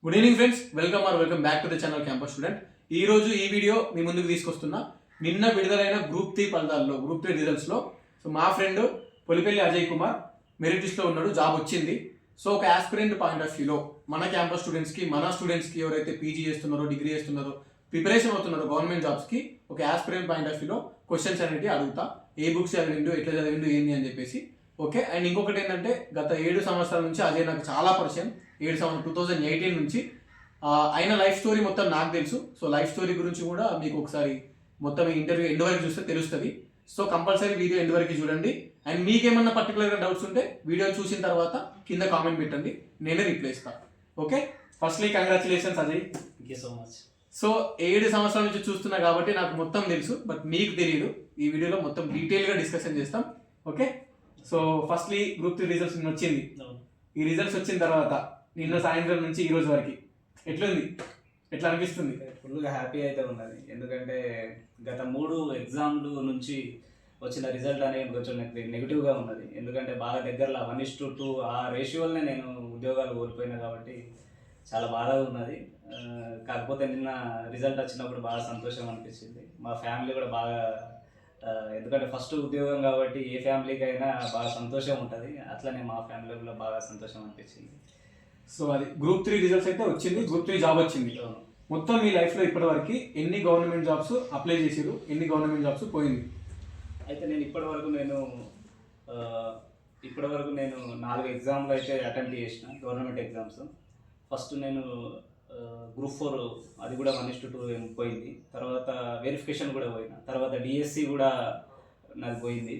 Good evening friends, welcome back to the channel campus student. ఈ రోజు ఈ video మీ ముందుకు తీసుకొస్తున్నా. నిన్న విడుదలైన గ్రూప్ 3 ఫలితాల్లో గ్రూప్ 3 రిజల్ట్స్లో మా ఫ్రెండ్ పొలిపల్లి అజయ్ కుమార్ మెరిట్ లిస్ట్లో ఉన్నాడు, జాబ్ వచ్చింది. సో ఒక ఆస్పిరెంట్ పాయింట్ ఆఫ్ వ్యూలో మన క్యాంపస్ స్టూడెంట్స్కి ఎవరైతే పీజీ చేస్తున్నారో, డిగ్రీ చేస్తున్నారో, ప్రిపరేషన్ అవుతున్నారో గవర్నమెంట్ జాబ్స్కి ఒక ఆస్పిరెంట్ పాయింట్ ఆఫ్ వ్యూలో క్వశ్చన్స్ అనేవి అడుగుతా. ఏ బుక్స్ చదివిండు, ఎట్లా చదివిండు, ఏంది అని చెప్పేసి. ఓకే. అండ్ ఇంకొకటి ఏంటంటే, గత 7 సంవత్సరాల నుంచి అజయ్ నాకు చాలా పరిచయం. 2018 నుంచి ఆయన లైఫ్ స్టోరీ మొత్తం నాకు తెలుసు. సో లైఫ్ స్టోరీ గురించి కూడా మీకు ఒకసారి మొత్తం ఇంటర్వ్యూ ఎండ్ వరకు చూస్తే తెలుస్తుంది. సో కంపల్సరీ వీడియో ఎండ్ వరకు చూడండి. అండ్ మీకేమన్నా పర్టికులర్గా డౌట్స్ ఉంటే వీడియో చూసిన తర్వాత కింద కామెంట్ పెట్టండి, నేనే రిప్లై ఇస్తాను. Okay. Firstly congratulations Ajay. Thank you so much. So 7 సంవత్సరాల నుంచి చూస్తున్నా కాబట్టి నాకు మొత్తం తెలుసు, బట్ మీకు తెలియదు. ఈ వీడియోలో మొత్తం డీటెయిల్గా డిస్కషన్ చేస్తాం. Okay. So firstly group 3 results నిన్న వచ్చింది. ఈ రిజల్ట్స్ వచ్చిన తర్వాత నిన్న సాయంత్రం నుంచి ఈ రోజు వరకు ఎట్లుంది, ఎట్లా అనిపిస్తుంది? ఫుల్గా హ్యాపీ అయితే ఉన్నది. ఎందుకంటే గత 3 ఎగ్జామ్లు నుంచి వచ్చిన రిజల్ట్ అనేది కొంచెం నెగిటివ్గా ఉన్నది. ఎందుకంటే బాగా దగ్గరలో 1:2 ఆ రేషియోలనే నేను ఉద్యోగాలు కోల్పోయినా కాబట్టి చాలా బాధగా ఉన్నది. కాకపోతే నిన్న రిజల్ట్ వచ్చినప్పుడు బాగా సంతోషం అనిపించింది. మా ఫ్యామిలీ కూడా బాగా, ఎందుకంటే ఫస్ట్ ఉద్యోగం కాబట్టి ఏ ఫ్యామిలీకి అయినా బాగా సంతోషం ఉంటుంది. అట్లనే మా ఫ్యామిలీ కూడా బాగా సంతోషం అనిపించింది. సో అది గ్రూప్ 3 రిజల్ట్స్ అయితే వచ్చింది, గ్రూప్ 3 జాబ్ వచ్చింది. మొత్తం మీ లైఫ్లో ఇప్పటివరకు ఎన్ని గవర్నమెంట్ జాబ్స్ అప్లై చేసారు, ఎన్ని గవర్నమెంట్ జాబ్స్ పోయింది? అయితే నేను ఇప్పటివరకు నేను 4 ఎగ్జామ్లు అయితే అటెంప్ట్ చేసిన, గవర్నమెంట్ ఎగ్జామ్స్. ఫస్ట్ నేను గ్రూప్ 4 అది కూడా 1:2 పోయింది. తర్వాత వెరిఫికేషన్ కూడా పోయిన. తర్వాత డిఎస్సి కూడా నాకు పోయింది.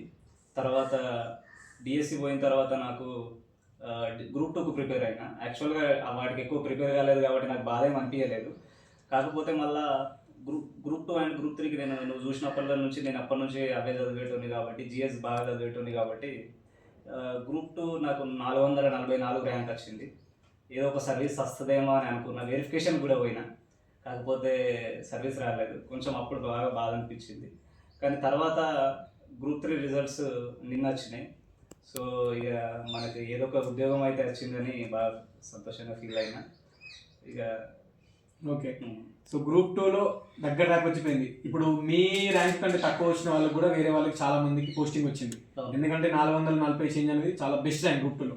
తర్వాత డిఎస్సి పోయిన తర్వాత నాకు గ్రూప్ 2కు ప్రిపేర్ అయినా. యాక్చువల్గా వాటికి ఎక్కువ ప్రిపేర్ కాలేదు కాబట్టి నాకు బాధ ఏమి అనిపించలేదు. కాకపోతే మళ్ళీ గ్రూప్ 2 అండ్ గ్రూప్ 3కి నువ్వు చూసినప్పటి నుంచి నేను అప్పటి నుంచి అవే చదివేటోని కాబట్టి, జిఎస్ బాగా చదివేటోని కాబట్టి గ్రూప్ 2 నాకు 444 ర్యాంక్ వచ్చింది. ఏదో ఒక సర్వీస్ వస్తుందేమో అని అనుకున్నా. వెరిఫికేషన్ కూడా పోయినా, కాకపోతే సర్వీస్ రాలేదు. కొంచెం అప్పుడు బాగా బాధ అనిపించింది. కానీ తర్వాత గ్రూప్ 3 రిజల్ట్స్ నిన్న వచ్చినాయి. సో ఇక మనకి ఏదో ఒక ఉద్యోగం అయితే వచ్చిందని బాగా సంతోషంగా ఫీల్ అయినా. ఇక ఓకే. సో గ్రూప్ 2లో దగ్గర ర్యాంక్ వచ్చిపోయింది. ఇప్పుడు మీ ర్యాంక్ కంటే తక్కువ వచ్చిన వాళ్ళకి కూడా వేరే వాళ్ళకి చాలా మందికి పోస్టింగ్ వచ్చింది. ఎందుకంటే 440 చేంజ్ అనేది చాలా బెస్ట్ ర్యాంక్ గ్రూప్ 2లో.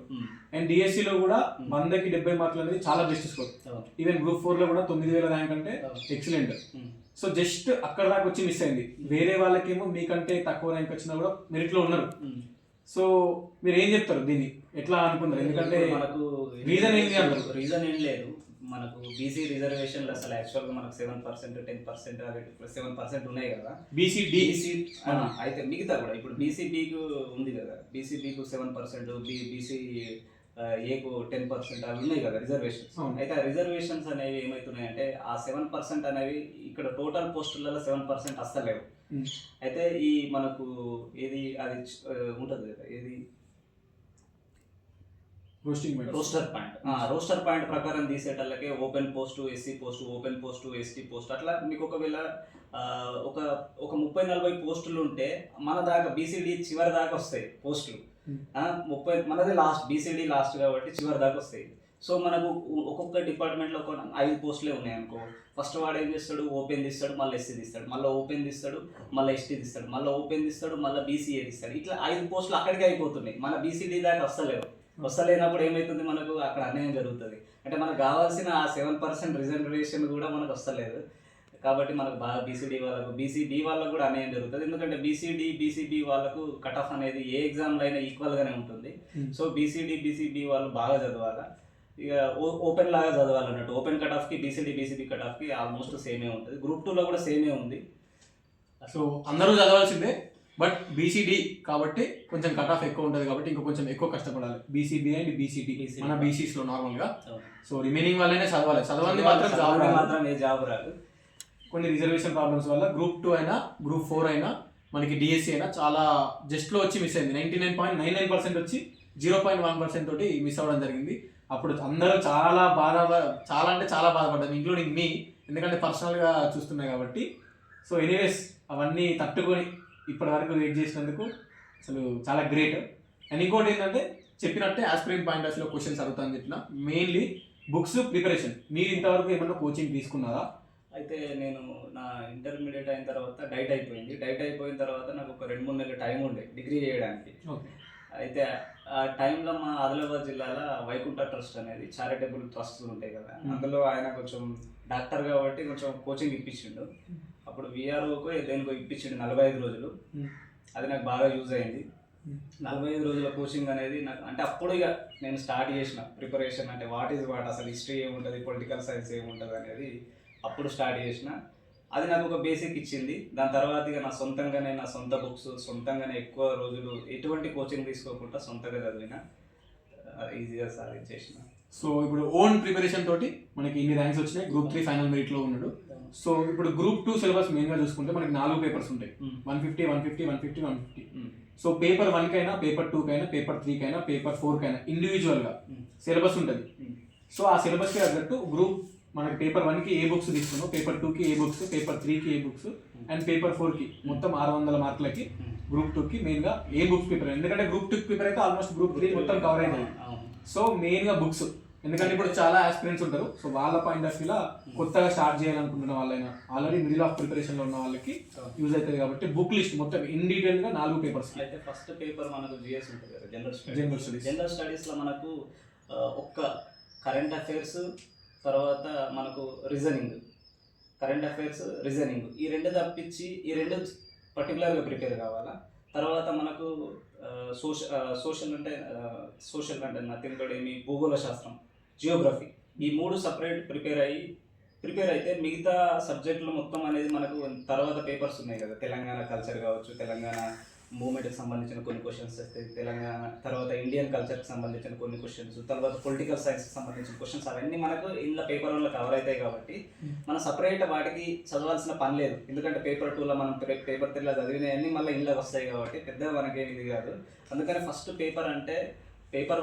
అండ్ డిఎస్సిలో కూడా 100కి 70 మార్కులు అనేది చాలా బెస్ట్ స్కోర్. ఈవెన్ గ్రూప్ 4లో కూడా 9000 ర్యాంక్ అంటే ఎక్సలెంట్. సో జస్ట్ అక్కడ దాకా వచ్చి మిస్ అయింది. వేరే వాళ్ళకేమో మీకంటే తక్కువ ర్యాంక్ వచ్చినా కూడా మెరిట్లో ఉన్నారు. సో మీరు ఏం చెప్తారు, దీన్ని ఎట్లా అనుకున్నారు? ఎందుకంటే మనకు రీజన్ ఏంటి అంటారు? రీజన్ ఏం లేదు. మనకు బీసీ రిజర్వేషన్లు అసలు యాక్చువల్గా మనకు 7%, 10% అవి 7% ఉన్నాయి కదా. బీసీ అయితే మిగతా కూడా ఇప్పుడు బీసీబీకు ఉంది కదా, బీసీబీకు 7%, బీసీ ఏకు 10% అవి ఉన్నాయి కదా రిజర్వేషన్స్. అయితే ఆ రిజర్వేషన్స్ అనేవి ఏమవుతున్నాయంటే, ఆ 7% అనేవి ఇక్కడ టోటల్ పోస్టులలో 7% వస్తలేవు. అయితే ఈ మనకు ఏది అది ఉంటుంది కదా, ఏది రోస్టర్ పాయింట్ ప్రకారం తీసేటల్లకే open post, SC post, open post, ST post, అట్లా మీకు ఒకవేళ ఒక 30-40 పోస్టులు ఉంటే మన దాకా బీసీడీ చివరి దాకా వస్తాయి పోస్టులు. 30 మనది లాస్ట్, బీసీడీ లాస్ట్ కాబట్టి చివరి దాకా వస్తాయి. సో మనకు ఒక్కొక్క డిపార్ట్మెంట్లో ఒక 5 పోస్టులే ఉన్నాయి అనుకో. ఫస్ట్ వాడు ఏం చేస్తాడు, ఓపెన్ తీస్తాడు, మళ్ళీ ఎస్సీ తీస్తాడు, మళ్ళీ ఓపెన్ తీస్తాడు, మళ్ళీ ఎస్టీ తీస్తాడు, మళ్ళీ ఓపెన్ తీస్తాడు, మళ్ళీ బీసీఏ తీస్తాడు. ఇట్లా 5 పోస్టులు అక్కడికి అయిపోతున్నాయి. మన బీసీడీ దాకా వస్తలేనప్పుడు ఏమవుతుంది, మనకు అక్కడ అన్యాయం జరుగుతుంది. అంటే మనకు కావాల్సిన ఆ 7% రిజర్వేషన్ కూడా మనకు వస్తలేదు. కాబట్టి మనకు బాగా బీసీడీ వాళ్ళకు, బీసీబీ వాళ్ళకు కూడా అన్యాయం జరుగుతుంది. ఎందుకంటే బీసీడీ, బీసీబీ వాళ్ళకు కట్ ఆఫ్ అనేది ఏ ఎగ్జామ్లో అయినా ఈక్వల్గానే ఉంటుంది. సో బీసీడీ, బీసీబీ వాళ్ళు బాగా చదవాలి. ఇక ఓపెన్ లాగా చదవాలన్నట్టు. ఓపెన్ కట్ ఆఫ్కి బీసీడీ, బీసీబీ కట్ ఆఫ్కి ఆల్మోస్ట్ సేమే ఉంటుంది. గ్రూప్ 2లో కూడా సేమే ఉంది. సో అందరూ చదవాల్సిందే, బట్ బీసీడీ కాబట్టి కొంచెం కట్ ఆఫ్ ఎక్కువ ఉంటుంది కాబట్టి ఇంకా కొంచెం ఎక్కువ కష్టపడాలి. బీసీబీ అండ్ బీసీడీ మన బీసీస్లో నార్మల్గా. సో రిమైనింగ్ వాళ్ళనే చదవాలి, చదవండి మాత్రం ఏ జాబ్ రాదు. కొన్ని రిజర్వేషన్ ప్రాబ్లమ్స్ వల్ల గ్రూప్ 2 అయినా గ్రూప్ 4 అయినా మనకి డిఎస్సీ అయినా చాలా జస్ట్లో వచ్చి మిస్ అయింది. 99.99% వచ్చి 0.1% తోటి మిస్ అవ్వడం జరిగింది. అప్పుడు అందరూ చాలా అంటే చాలా బాధపడ్డారు, ఇంక్లూడింగ్ మీ. ఎందుకంటే పర్సనల్గా చూస్తున్నాయి కాబట్టి. సో ఎనీవేస్ అవన్నీ తట్టుకొని ఇప్పటి వరకు వెయిట్ చేసినందుకు అసలు చాలా గ్రేట్. అండ్ ఇంకోటి ఏంటంటే, చెప్పినట్టే ఆస్పిరెంట్ పాయింట్ ఆఫ్ వ్యూలో క్వశ్చన్స్ అడుగుతాను చెప్పిన. మెయిన్లీ బుక్స్ ప్రిపరేషన్ మీరు ఇంతవరకు ఏమన్నా కోచింగ్ తీసుకున్నారా? అయితే నేను నా ఇంటర్మీడియట్ అయిన తర్వాత డైట్ అయిపోయింది. డైట్ అయిపోయిన తర్వాత నాకు ఒక 2-3 నెలల టైం ఉండే డిగ్రీ చేయడానికి. అయితే ఆ టైంలో మా ఆదిలాబాద్ జిల్లాలో వైకుంఠ ట్రస్ట్ అనేది చారిటబుల్ ట్రస్ట్లు ఉంటాయి కదా, అందులో ఆయన కొంచెం డాక్టర్ కాబట్టి కొంచెం కోచింగ్ ఇప్పించిండు. అప్పుడు విఆర్ఓకో దేనికో ఇప్పించిండు 45 రోజులు. అది నాకు బాగా యూజ్ అయింది. 45 రోజుల కోచింగ్ అనేది నాకు అంటే అప్పుడు ఇక నేను స్టార్ట్ చేసిన ప్రిపరేషన్. అంటే వాట్ అసలు హిస్టరీ ఏముంటుంది, పొలిటికల్ సైన్స్ ఏముంటుంది అనేది అప్పుడు స్టార్ట్ చేసిన. అది నాకు ఒక బేసిక్ ఇచ్చింది. దాని తర్వాత ఇక నా సొంతంగానే నా సొంత బుక్స్ సొంతంగానే ఎక్కువ రోజులు ఎటువంటి కోచింగ్ తీసుకోకుండా సొంతంగా చదివిన, ఈజీగా సాధించేసిన. సో ఇప్పుడు ఓన్ ప్రిపరేషన్ తోటి మనకి ఇన్ని ర్యాంక్స్ వచ్చినాయి. గ్రూప్ 3 ఫైనల్ మెరిట్లో ఉన్నాడు. సో ఇప్పుడు గ్రూప్ 2 సిలబస్ మెయిన్గా చూసుకుంటే మనకి 4 పేపర్స్ ఉంటాయి, 150, 150, 150, 150. సో పేపర్ 1 కైనా, పేపర్ 2 కైనా, పేపర్ 3 కైనా, పేపర్ 4 కైనా ఇండివిజువల్గా సిలబస్ ఉంటుంది. సో ఆ సిలబస్కి తగ్గట్టు గ్రూప్ మనకి పేపర్ 1కి ఏ బుక్స్ తీసుకున్నాం, పేపర్ 2కి ఏ బుక్స్, పేపర్ 3కి ఏ బుక్స్ అండ్ పేపర్ 4కి మొత్తం 600 మార్కులకి గ్రూప్ 2కి మెయిన్గా ఏ బుక్స్ ప్రిపేర్. ఎందుకంటే గ్రూప్ 2కి ప్రిపేర్ అయితే ఆల్మోస్ట్ గ్రూప్ 3 మొత్తం కవర్ అవుతుంది. సో మెయిన్గా బుక్స్, ఎందుకంటే ఇప్పుడు చాలా ఆస్పిరెంట్స్ ఉంటారు. సో వాళ్ళ పాయింట్ ఆఫ్ వ్యూలో కొత్తగా స్టార్ట్ చేయాలనుకుంటున్న వాళ్ళైనా ఆల్రెడీ మిడిల్ ఆఫ్ ప్రిపరేషన్లో ఉన్న వాళ్ళకి యూజ్ అవుతుంది కాబట్టి బుక్ లిస్ట్ మొత్తం ఇన్ డీటెయిల్గా 4 పేపర్స్. అయితే ఫస్ట్ పేపర్ మనకు జిఎస్ ఉంటుంది కదా, జనరల్ స్టడీస్లో మనకు ఒక్క కరెంట్ అఫైర్స్, తర్వాత మనకు కరెంట్ అఫైర్స్ రీజనింగ్, ఈ 2 తప్పించి ఈ 2 పర్టికులర్గా ప్రిపేర్ కావాలా. తర్వాత మనకు సోషల్ అంటే నథింగ్ బట్ ఏమి భూగోళ శాస్త్రం, జియోగ్రఫీ, ఈ 3 సపరేట్ ప్రిపేర్ అయితే మిగతా సబ్జెక్టులు మొత్తం అనేది మనకు తర్వాత పేపర్స్ ఉన్నాయి కదా, తెలంగాణ కల్చర్ కావచ్చు, తెలంగాణ మూమెంట్కి సంబంధించిన కొన్ని క్వశ్చన్స్ వస్తాయి, తెలంగాణ తర్వాత ఇండియన్ కల్చర్కి సంబంధించిన కొన్ని క్వశ్చన్స్, తర్వాత పొలిటికల్ సైన్స్కి సంబంధించిన క్వశ్చన్స్, అవన్నీ మనకు ఇందులో పేపర్ 1లో కవర్ అవుతాయి కాబట్టి మనం సపరేట్ వాటికి చదవాల్సిన పని లేదు. ఎందుకంటే పేపర్ 2లో మనం పేపర్ 3లో చదివినవన్నీ మళ్ళీ ఇందులోకి వస్తాయి కాబట్టి పెద్దగా మనకేమి ఇది కాదు. అందుకని ఫస్ట్ పేపర్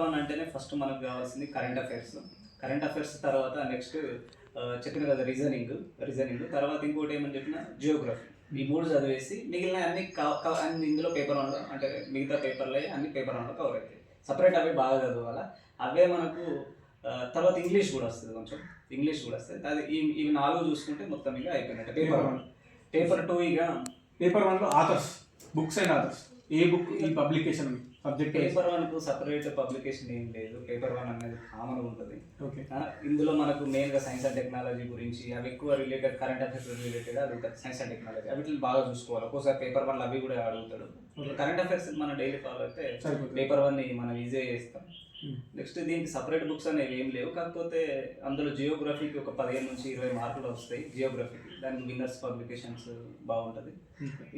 1 అంటేనే ఫస్ట్ మనకు కావాల్సింది కరెంట్ అఫైర్స్ తర్వాత నెక్స్ట్ చెప్పిన కదా రీజనింగ్, తర్వాత ఇంకోటి ఏమని చెప్పిన జియోగ్రఫీ. ఈ 3 చదివేసి మిగిలిన అన్ని ఇందులో పేపర్ 1లో అంటే మిగతా పేపర్లో అన్ని పేపర్ 1లో కవర్ అవుతాయి. సపరేట్ అవి బాగా చదవాలా. అవే మనకు తర్వాత ఇంగ్లీష్ కూడా వస్తుంది. అది ఇవి 4 చూసుకుంటే మొత్తం ఇక అయిపోయినట్టు పేపర్ 1. పేపర్ 2 ఇక పేపర్ 1లో ఆథర్స్, బుక్స్ అండ్ ఆథర్స్, ఏ బుక్ ఈ పబ్లికేషన్ సబ్జెక్ట్. పేపర్ 1కు సపరేట్ పబ్లికేషన్ ఏం లేదు. పేపర్ 1 అనేది కామన్ ఉంటుంది. ఇందులో మనకు మెయిన్గా సైన్స్ అండ్ టెక్నాలజీ గురించి అవి ఎక్కువ రిలేటెడ్, కరెంట్ అఫైర్స్ రిలేటెడ్ అడుగుతారు. సైన్స్ అండ్ టెక్నాలజీ అవిటిని బాగా చూసుకోవాలి. ఒక్కోసారి పేపర్ 1లో అవి కూడా అడుగుతాడు. కరెంట్ అఫైర్స్ మనం డైలీ ఫాలో అయితే పేపర్ 1ని మనం ఈజీగా చేస్తాం. నెక్స్ట్ దీనికి సపరేట్ బుక్స్ అనేవి ఏం లేవు. కాకపోతే అందులో జియోగ్రఫీకి ఒక 15 నుంచి 20 మార్కులు వస్తాయి జియోగ్రఫీకి. దానికి విన్నర్స్ పబ్లికేషన్స్ బాగుంటుంది.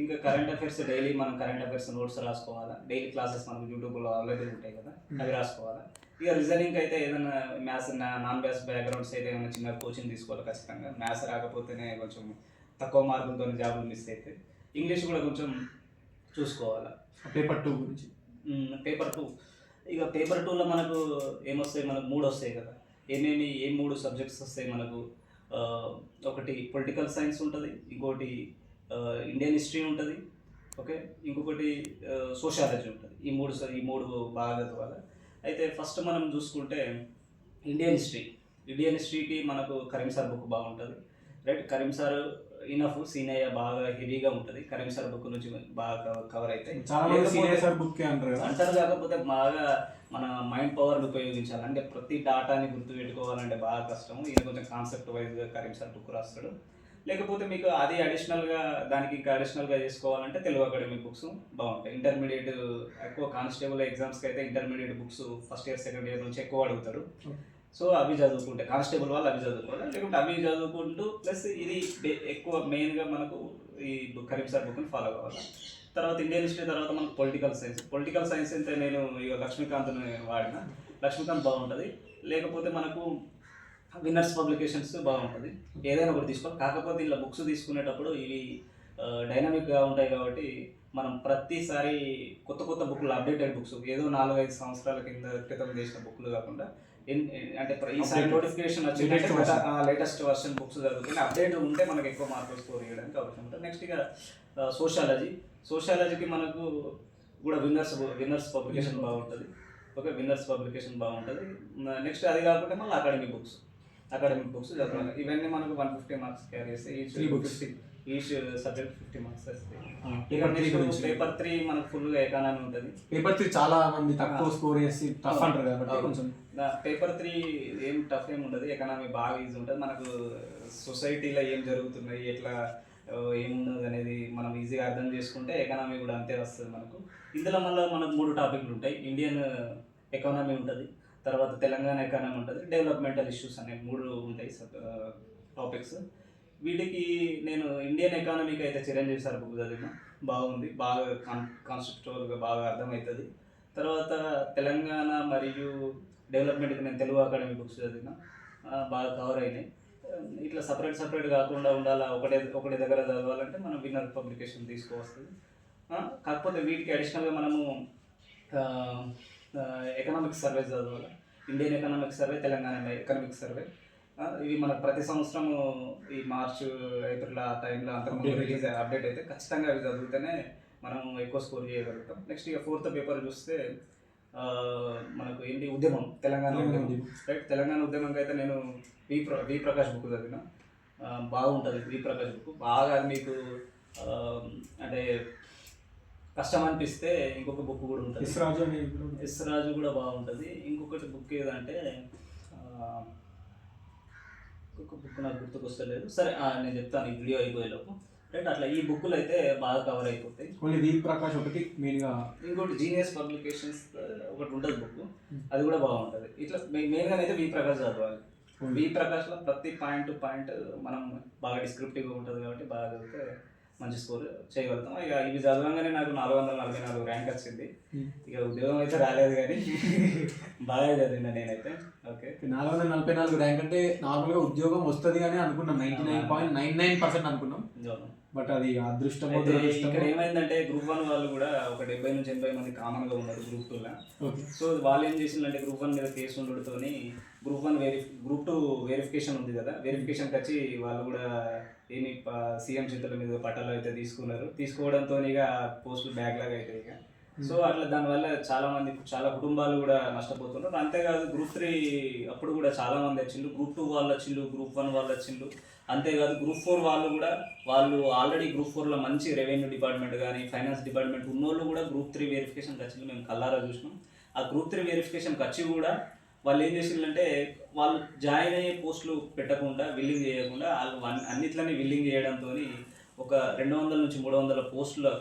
ఇంకా కరెంట్ అఫైర్స్ డైలీ మనం కరెంట్ అఫైర్స్ నోట్స్ రాసుకోవాలా. డైలీ క్లాసెస్ మనకు యూట్యూబ్లో అవైలబుల్ ఉంటాయి కదా, అవి రాసుకోవాలా. ఇక రీజనింగ్ అయితే ఏదైనా మ్యాథ్స్, నాన్ మ్యాథ్స్ బ్యాక్గ్రౌండ్స్ అయితే ఏమైనా చిన్న కోచింగ్ తీసుకోవాలి ఖచ్చితంగా. మ్యాథ్స్ రాకపోతేనే కొంచెం తక్కువ మార్కులతో జాబులు మిస్ అయితే. ఇంగ్లీష్ కూడా కొంచెం చూసుకోవాలా. పేపర్ 2 గురించి పేపర్ 2 ఇక పేపర్ 2లో మనకు ఏమొస్తాయి, మనకు 3 వస్తాయి కదా. ఏ 3 సబ్జెక్ట్స్ వస్తాయి మనకు. ఒకటి పొలిటికల్ సైన్స్ ఉంటుంది, ఇంకోటి ఇండియన్ హిస్టరీ ఉంటుంది, ఓకే, ఇంకొకటి సోషాలజీ ఉంటుంది. ఈ మూడు బాగా చదవాలి. అయితే ఫస్ట్ మనం చూసుకుంటే ఇండియన్ హిస్టరీకి మనకు కరీం సార్ బుక్ బాగుంటుంది, right. Karim sir enough, Seenaiah బాగా హెవీగా ఉంటుంది. కరీం సార్ బుక్ నుంచి బాగా కవర్ అవుతాయి అంటారు. కాకపోతే బాగా మన మైండ్ పవర్ని ఉపయోగించాలి. అంటే ప్రతి డాటాని గుర్తుపెట్టుకోవాలంటే బాగా కష్టం. ఈయన కొంచెం కాన్సెప్ట్ వైజ్గా కరీం సార్ బుక్ రాస్తాడు. లేకపోతే మీకు అది అడిషనల్గా దానికి ఇంకా అడిషనల్గా చేసుకోవాలంటే తెలుగు అకాడమిక్ బుక్స్ బాగుంటాయి. ఇంటర్మీడియట్ ఎక్కువ కానిస్టేబుల్ ఎగ్జామ్స్కి అయితే intermediate books first year second year నుంచి ఎక్కువ అడుగుతారు. సో అవి చదువుకుంటే కానిస్టేబుల్ వాళ్ళు అవి చదువుకోవాలి. లేకుంటే అవి చదువుకుంటూ ప్లస్ ఇది ఎక్కువ మెయిన్గా మనకు ఈ కరీం సార్ బుక్ని ఫాలో కావాలి. తర్వాత ఇండియన్ హిస్టరీ తర్వాత మనకు పొలిటికల్ సైన్స్ అయితే నేను ఇక లక్ష్మీకాంత్ని వాడిన. లక్ష్మీకాంత్ బాగుంటుంది. లేకపోతే మనకు విన్నర్స్ పబ్లికేషన్స్ బాగుంటుంది. ఏదైనా ఒకటి తీసుకోవాలి. కాకపోతే ఇలా బుక్స్ తీసుకునేటప్పుడు ఇవి డైనమిక్గా ఉంటాయి కాబట్టి మనం ప్రతిసారి కొత్త బుక్లు, అప్డేటెడ్ బుక్స్, ఏదో 4-5 సంవత్సరాల క్రితం చేసిన బుక్లు కాకుండా అంటే ఈసారి నోటిఫికేషన్ వచ్చిందంటే లేటెస్ట్ వర్షన్ బుక్స్ చదువుకుని అప్డేట్ ఉంటే మనకు ఎక్కువ మార్కులు స్కోర్ చేయడానికి అవకాశం ఉంటుంది. నెక్స్ట్ ఇక సోషాలజీకి మనకు కూడా విన్నర్స్ పబ్లికేషన్ బాగుంటుంది, ఓకే, విన్నర్స్ పబ్లికేషన్ బాగుంటుంది. నెక్స్ట్ అది కాకుండా మళ్ళీ అకాడమిక్ బుక్స్ చదవాలి. ఇవన్నీ మనకు 150 మార్క్స్ క్యారీ చేస్తే ఈచ్ సబ్జెక్ట్ 50 మార్క్స్ వస్తాయి. పేపర్ 3 మనకు ఫుల్గా ఎకానమీ ఉంటుంది. పేపర్ 3 చాలా మంది తక్కువ స్కోర్ చేసి టఫ్ అంటారు కాబట్టి కొంచెం పేపర్ 3 ఏం టఫ్ ఏమి ఉండదు, ఎకానమీ బాగా ఈజీ ఉంటుంది. మనకు సొసైటీలో ఏం జరుగుతున్నాయి, ఎట్లా ఏమున్నది అనేది మనం ఈజీగా అర్థం చేసుకుంటే ఎకానమీ కూడా అంతే వస్తుంది మనకు. ఇందులో మళ్ళీ మనకు 3 టాపిక్లు ఉంటాయి. ఇండియన్ ఎకానమీ ఉంటుంది, తర్వాత తెలంగాణ ఎకానమీ ఉంటుంది, డెవలప్మెంటల్ ఇష్యూస్ అనే 3 ఉంటాయి టాపిక్స్. వీటికి నేను ఇండియన్ ఎకానమీకి అయితే చిరంజీవి సార్ బుక్ చదివిన, బాగుంది, బాగా కాన్సెప్చువల్గా బాగా అర్థమవుతుంది. తర్వాత తెలంగాణ మరియు డెవలప్మెంట్కి నేను తెలుగు అకాడమీ బుక్స్ చదివిన, బాగా కవర్ అయినాయి. ఇట్లా సపరేట్ కాకుండా ఉండాలా, ఒకటే దగ్గర చదవాలంటే మనం విన్నర్ పబ్లికేషన్ తీసుకోవస్తుంది. కాకపోతే వీటికి అడిషనల్గా మనము ఎకనామిక్స్ సర్వే చదవాలి. Indian economic survey, Telangana economic survey. ఇవి మనకు ప్రతి సంవత్సరము ఈ మార్చ్ ఏప్రిల్ ఆ టైంలో అంతకుముందు రిలీజ్ అప్డేట్ అయితే ఖచ్చితంగా అవి చదివితేనే మనం ఎక్కువ స్కోర్ చేయగలుగుతాం. నెక్స్ట్ ఇక 4th పేపర్ చూస్తే మనకు ఏంటి, ఉద్యమం, తెలంగాణ ఉద్యమం. రైట్, తెలంగాణ ఉద్యమంకి అయితే నేను వి ప్రకాష్ బుక్ చదివిన, బాగుంటుంది. వి ప్రకాష్ బుక్ బాగా అది మీకు అంటే కష్టం అనిపిస్తే ఇంకొక బుక్ కూడా ఉంటుంది, ఎస్ రాజు కూడా బాగుంటుంది. ఇంకొకటి బుక్ ఏదంటే ఇంకొక బుక్ నాకు గుర్తుకొస్తలేదు, సరే నేను చెప్తాను ఈ వీడియో అయిపోయేలోపు. రైట్, అట్లా ఈ బుక్లు అయితే బాగా కవర్ అయిపోతాయి. వి ప్రకాష్ ఒకటి మెయిన్గా, ఇంకోటి జీనియస్ పబ్లికేషన్స్ ఒకటి ఉంటుంది బుక్, అది కూడా బాగుంటుంది. ఇట్లా మెయిన్గా అయితే వి ప్రకాష్ చదవాలి. వి ప్రకాష్లో ప్రతి పాయింట్ మనం బాగా డిస్క్రిప్టివ్గా ఉంటుంది కాబట్టి బాగా చదివితే మంచి స్కోర్ చేయగలుగుతాం. ఇక ఇవి చదవగానే నాకు 444 ర్యాంక్ వచ్చింది. ఇక ఉద్యోగం అయితే రాలేదు కానీ బాగా చదివినా నేనైతే. ఓకే, 444 ర్యాంక్ అంటే నార్మల్గా ఉద్యోగం వస్తుంది కానీ అనుకున్నాం 99.99% అనుకున్నాం, బట్ అది అదృష్టం. ఇక్కడ ఏమైందంటే గ్రూప్ 1 వాళ్ళు కూడా ఒక 70 నుంచి 80 మంది కామన్గా ఉన్నారు గ్రూప్ 2లో. సో వాళ్ళు ఏం చేసిందంటే గ్రూప్ 1 మీద కేసు ఉండడంతోని గ్రూప్ 2 వెరిఫికేషన్ ఉంది కదా, వెరిఫికేషన్కి వచ్చి వాళ్ళు కూడా ఏమి సీఎం చేతుల మీద పట్టాలు అయితే తీసుకోవడంతో ఇక పోస్టులు బ్యాక్లాగ్ అవుతాయి ఇక. సో అట్లా దానివల్ల చాలా కుటుంబాలు కూడా నష్టపోతున్నారు. అంతేకాదు గ్రూప్ 3 అప్పుడు కూడా చాలా మంది వచ్చిండ్రు, గ్రూప్ 2 వాళ్ళు వచ్చిండ్రు, గ్రూప్ 1 వాళ్ళు వచ్చిండ్రు. అంతేకాదు గ్రూప్ 4 వాళ్ళు ఆల్రెడీ గ్రూప్ 4లో మంచి రెవెన్యూ డిపార్ట్మెంట్ కానీ ఫైనాన్స్ డిపార్ట్మెంట్ ఉన్నోళ్ళు కూడా గ్రూప్ 3 వెరిఫికేషన్కి వచ్చింది, మేము కల్లారా చూసినాం. ఆ గ్రూప్ 3 వెరిఫికేషన్కి వచ్చి కూడా వాళ్ళు ఏం చేసిందంటే వాళ్ళు జాయిన్ అయ్యే పోస్టులు పెట్టకుండా, విల్లింగ్ చేయకుండా వాళ్ళు అన్నిట్లని విల్లింగ్ చేయడంతో ఒక 200 నుంచి 300 పోస్టులు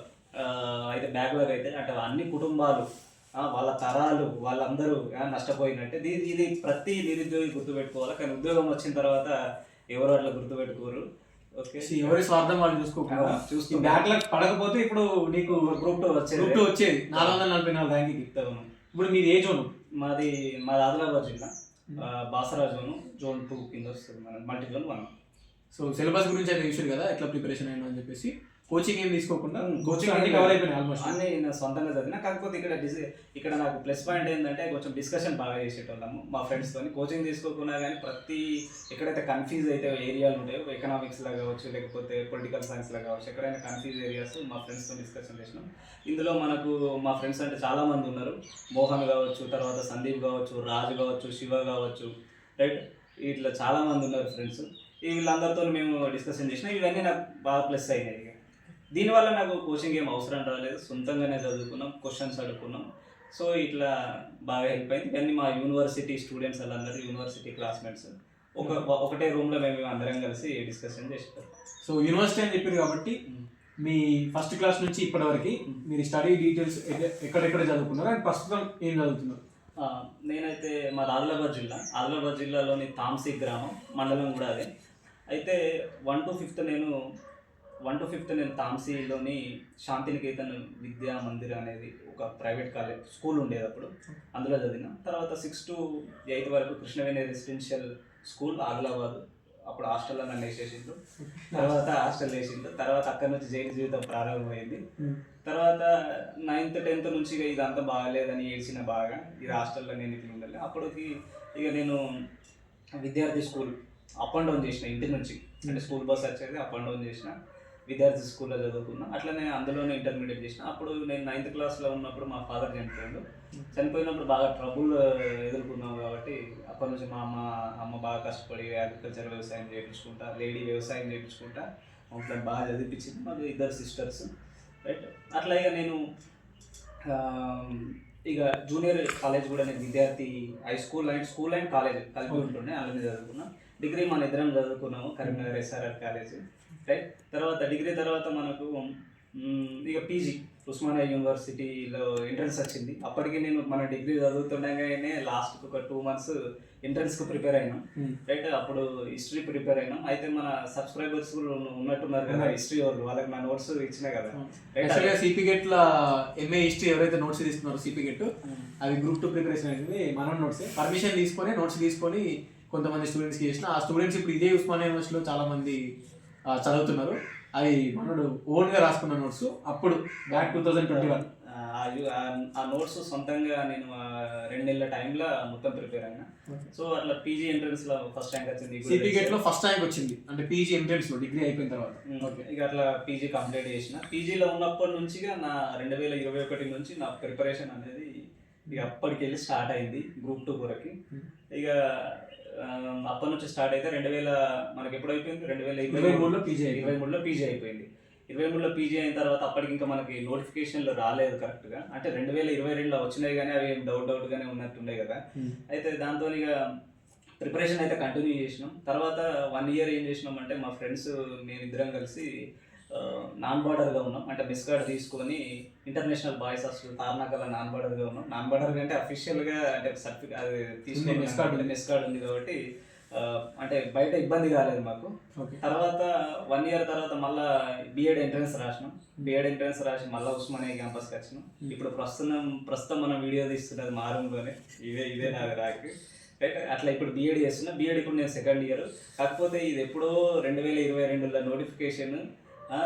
అయితే బ్యాక్లాగ్ అయితే అంటే అన్ని కుటుంబాలు, వాళ్ళ తరాలు, వాళ్ళందరూ నష్టపోయినట్టే. ఇది ప్రతి నిరుద్యోగి గుర్తుపెట్టుకోవాలి. కానీ ఉద్యోగం వచ్చిన తర్వాత ఎవరు అట్లా గుర్తుపెట్టుకోరు. ఓకే, ఎవరి స్వార్థం వాళ్ళు చూసుకోకుండా బ్యాక్లాగ్ పడకపోతే ఇప్పుడు నీకు గ్రూప్ 2 వచ్చేది 444 ర్యాంక్కి. ఇప్పుడు మీది ఏ జోన్? మాది ఆదిలాబాద్ జిల్లా, బాసరా జోన్ 2 కింద వస్తుంది, మన మల్టీ జోన్ 1. సో సిలబస్ గురించి అయితే చూసారు కదా, ఎట్లా ప్రిపరేషన్ అయినా అని చెప్పేసి కోచింగ్ ఏం తీసుకోకుండా కోచింగ్ అన్ని కవర్ అయిపోయినాయి ఆల్మోస్ట్. అన్నీ నేను సొంతంగా చదివినా. కాకపోతే ఇక్కడ నాకు ప్లస్ పాయింట్ ఏంటంటే కొంచెం డిస్కషన్ బాగా చేసేటోళ్ళము మా ఫ్రెండ్స్తో. కోచింగ్ తీసుకోకుండా కానీ ఎక్కడైతే కన్ఫ్యూజ్ అయితే ఏరియాలు ఉంటాయో, ఎకనామిక్స్లో కావచ్చు లేకపోతే పొలిటికల్ సైన్స్లో కావచ్చు, ఎక్కడైనా కన్ఫ్యూజ్ ఏరియాస్ మా ఫ్రెండ్స్తో డిస్కషన్ చేసినాం. ఇందులో మనకు మా ఫ్రెండ్స్ అంటే చాలామంది ఉన్నారు, మోహన్ కావచ్చు, తర్వాత సందీప్ కావచ్చు, రాజు కావచ్చు, శివ కావచ్చు, రైట్, ఇట్లా చాలామంది ఉన్నారు ఫ్రెండ్స్. వీళ్ళందరితో మేము డిస్కషన్ చేసినాం. ఇవన్నీ నాకు బాగా ప్లస్ అయినాయి. దీనివల్ల నాకు కోచింగ్ ఏం అవసరం రాలేదు, సొంతంగానే చదువుకున్నాం, క్వశ్చన్స్ అడుగుకున్నాం. సో ఇట్లా బాగా హెల్ప్ అయింది. ఇవన్నీ మా యూనివర్సిటీ స్టూడెంట్స్ వాళ్ళందరూ యూనివర్సిటీ క్లాస్మేట్స్ ఒకటే రూమ్లో మేము అందరం కలిసి డిస్కషన్ చేస్తాం. సో యూనివర్సిటీ అని చెప్పారు కాబట్టి మీ ఫస్ట్ క్లాస్ నుంచి ఇప్పటివరకు మీరు స్టడీ డీటెయిల్స్ ఎక్కడెక్కడ చదువుకున్నారు అండ్ ప్రస్తుతం ఏం చదువుతున్నారు? నేనైతే మా ఆదిలాబాద్ జిల్లాలోని తాంసీ గ్రామం, మండలం కూడా అదే. అయితే 1 to 5th నేను తాంసీలోని శాంతినికేతన్ విద్యా మందిర్ అనేది ఒక ప్రైవేట్ స్కూల్ ఉండేది అప్పుడు, అందులో చదివిన. తర్వాత 6 to 8 వరకు కృష్ణవేణి రెసిడెన్షియల్ స్కూల్ ఆదిలాబాద్, అప్పుడు హాస్టల్లో నన్ను వేసేసిండు. తర్వాత అక్కడి నుంచి జైలు జీవితం ప్రారంభమైంది. తర్వాత 9th 10th నుంచి ఇదంతా బాగాలేదని ఏడ్చిన బాగా, ఇది హాస్టల్లో నేను ఇట్లా ఉండాలి. అప్పటికి ఇక నేను విద్యార్థి స్కూల్ అప్ అండ్ డౌన్ చేసిన, ఇంటి నుంచి అంటే స్కూల్ బస్ వచ్చేది అప్ అండ్ డౌన్ చేసిన. విద్యార్థి స్కూల్లో చదువుకున్నా. అట్లనే అందులోనే ఇంటర్మీడియట్ చేసిన. అప్పుడు నేను 9th క్లాస్లో ఉన్నప్పుడు మా ఫాదర్ చనిపోయాడు. చనిపోయినప్పుడు బాగా ట్రబుల్ ఎదుర్కొన్నాం కాబట్టి అప్పటి నుంచి మా అమ్మ బాగా కష్టపడి అగ్రికల్చర్ వ్యవసాయం చేయించుకుంటా, లేడీ వ్యవసాయం చేయించుకుంటా అట్లా బాగా చదివించింది. మాకు 2 సిస్టర్స్, రైట్. అట్లా ఇక నేను ఇక జూనియర్ కాలేజ్ కూడా నేను విద్యార్థి స్కూల్ అండ్ కాలేజ్ కలిపి ఉంటుండే, అలానే చదువుకున్నా. డిగ్రీ మన ఇద్దరం చదువుకున్నాము కరీంనగర్ SRR కాలేజ్, రైట్. తర్వాత డిగ్రీ తర్వాత మనకు ఇక పీజీ ఉస్మానియా యూనివర్సిటీలో ఎంట్రన్స్ వచ్చింది. అప్పటికి నేను మన డిగ్రీ చదువుతుండగానే లాస్ట్కి ఒక 2 months ఎంట్రన్స్కి ప్రిపేర్ అయినాం, రైట్. అప్పుడు హిస్టరీ ప్రిపేర్ అయినాం. అయితే మన సబ్స్క్రైబర్స్ ఉన్నట్టున్నారు కదా హిస్టరీ వాళ్ళు, వాళ్ళకి నా నోట్స్ ఇచ్చినా కదా. సిపి గెట్ల MA హిస్టరీ ఎవరైతే నోట్స్ తీసుకున్నారో సిపి గెట్, అవి గ్రూప్ 2 ప్రిపరేషన్ అయింది. మనం నోట్స్ పర్మిషన్ తీసుకొని నోట్స్ తీసుకొని కొంతమంది స్టూడెంట్స్కి చేసిన. ఆ స్టూడెంట్స్ ఇప్పుడు ఇదే ఉస్మానియా యూనివర్సిటీలో చాలా మంది చదువుతున్నారు. అవి మనోడు ఓన్గా రాసుకున్న నోట్స్. అప్పుడు బ్యాక్ 2021 ఆ నోట్స్ సొంతంగా నేను 2 నెలల టైంలో మొత్తం ప్రిపేర్ అయినా. సో అట్లా పీజీ ఎంట్రన్స్లో ఫస్ట్ ర్యాంక్ వచ్చింది. సిపి గెట్లో ఫస్ట్ ర్యాంక్ వచ్చింది, అంటే పీజీ ఎంట్రన్స్లో డిగ్రీ అయిపోయిన తర్వాత. ఇక అట్లా పీజీ కంప్లీట్ చేసిన. పీజీలో ఉన్నప్పటి నుంచి నా 2021 నుంచి నా ప్రిపరేషన్ అనేది ఇక అప్పటికి వెళ్ళి స్టార్ట్ అయింది గ్రూప్ 2 కొరకి. ఇక అప్పటి నుంచి స్టార్ట్ అయితే మనకి ఎప్పుడు అయిపోయింది 2023లో పీజీ అయిపోయింది. 23లో పీజీ అయిన తర్వాత అప్పటికి ఇంకా మనకి నోటిఫికేషన్లు రాలేదు కరెక్ట్గా. అంటే 2022లో వచ్చినాయి కానీ అవి డౌట్గానే ఉన్నట్టుండే కదా. అయితే దాంతో ఇక ప్రిపరేషన్ అయితే కంటిన్యూ చేసినాం. తర్వాత 1 year ఏం చేసినాం అంటే మా ఫ్రెండ్స్ నేను ఇద్దరం కలిసి నాన్ బార్డర్గా ఉన్నాం. అంటే మెస్ కార్డ్ తీసుకొని ఇంటర్నేషనల్ బాయ్స్ హాస్టల్ తార్నాకలో నాన్ బార్డర్గా ఉన్నాం. నాన్ బార్డర్ అంటే అఫీషియల్గా అంటే సర్టిఫికేట్ అది తీసుకొని మెస్ కార్డ్ ఉంది కాబట్టి అంటే బయట ఇబ్బంది కాలేదు మాకు. తర్వాత 1 year తర్వాత మళ్ళీ బిఎడ్ ఎంట్రన్స్ రాసినాం. బిఎడ్ ఎంట్రన్స్ రాసి మళ్ళీ ఉస్మానియా క్యాంపస్కి వచ్చినాం. ఇప్పుడు ప్రస్తుతం మనం వీడియో తీస్తున్నది మా రూమ్లోనే, ఇదే నా ర్యాక్, రైట్. అట్లా ఇప్పుడు బిఎడ్ చేస్తున్నా. బిఎడ్ ఇప్పుడు నేను 2nd year. కాకపోతే ఇది ఎప్పుడో 2022లో నోటిఫికేషన్,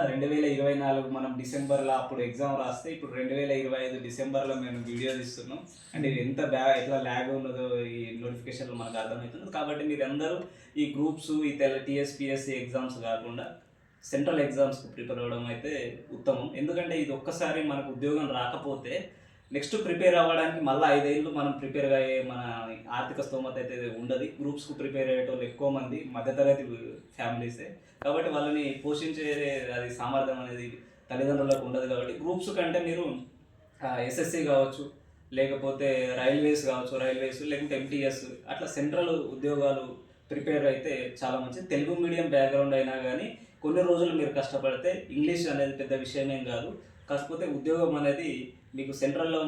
2024 మనం డిసెంబర్లో అప్పుడు ఎగ్జామ్ రాస్తే ఇప్పుడు 2025 డిసెంబర్లో మేము వీడియో తీస్తున్నాం. అంటే ఎంత ఎట్లా ల్యాగ్ ఉన్నదో ఈ నోటిఫికేషన్లో మనకు అర్థమవుతుంది. కాబట్టి మీరు అందరూ ఈ గ్రూప్స్ ఈ TSPSC ఎగ్జామ్స్ కాకుండా సెంట్రల్ ఎగ్జామ్స్కి ప్రిపేర్ అవ్వడం అయితే ఉత్తమం. ఎందుకంటే ఇది ఒక్కసారి మనకు ఉద్యోగం రాకపోతే నెక్స్ట్ ప్రిపేర్ అవ్వడానికి మళ్ళీ 5 ఏళ్ళు మనం ప్రిపేర్గా అయ్యే మన ఆర్థిక స్తోమత అయితే ఉండదు. గ్రూప్స్కు ప్రిపేర్ అయ్యేటోళ్ళు ఎక్కువ మంది మధ్యతరగతి ఫ్యామిలీసే. కాబట్టి వాళ్ళని పోషించే అది సామర్థ్యం అనేది తల్లిదండ్రులకు ఉండదు. కాబట్టి గ్రూప్స్ కంటే మీరు SSC కావచ్చు, లేకపోతే రైల్వేస్ లేకపోతే MTS అట్లా సెంట్రల్ ఉద్యోగాలు ప్రిపేర్ అయితే చాలా మంచిది. తెలుగు మీడియం బ్యాక్గ్రౌండ్ అయినా కానీ కొన్ని రోజులు మీరు కష్టపడితే ఇంగ్లీష్ అనేది పెద్ద విషయమేం కాదు. కాకపోతే ఉద్యోగం అనేది మీకు సెంట్రల్లో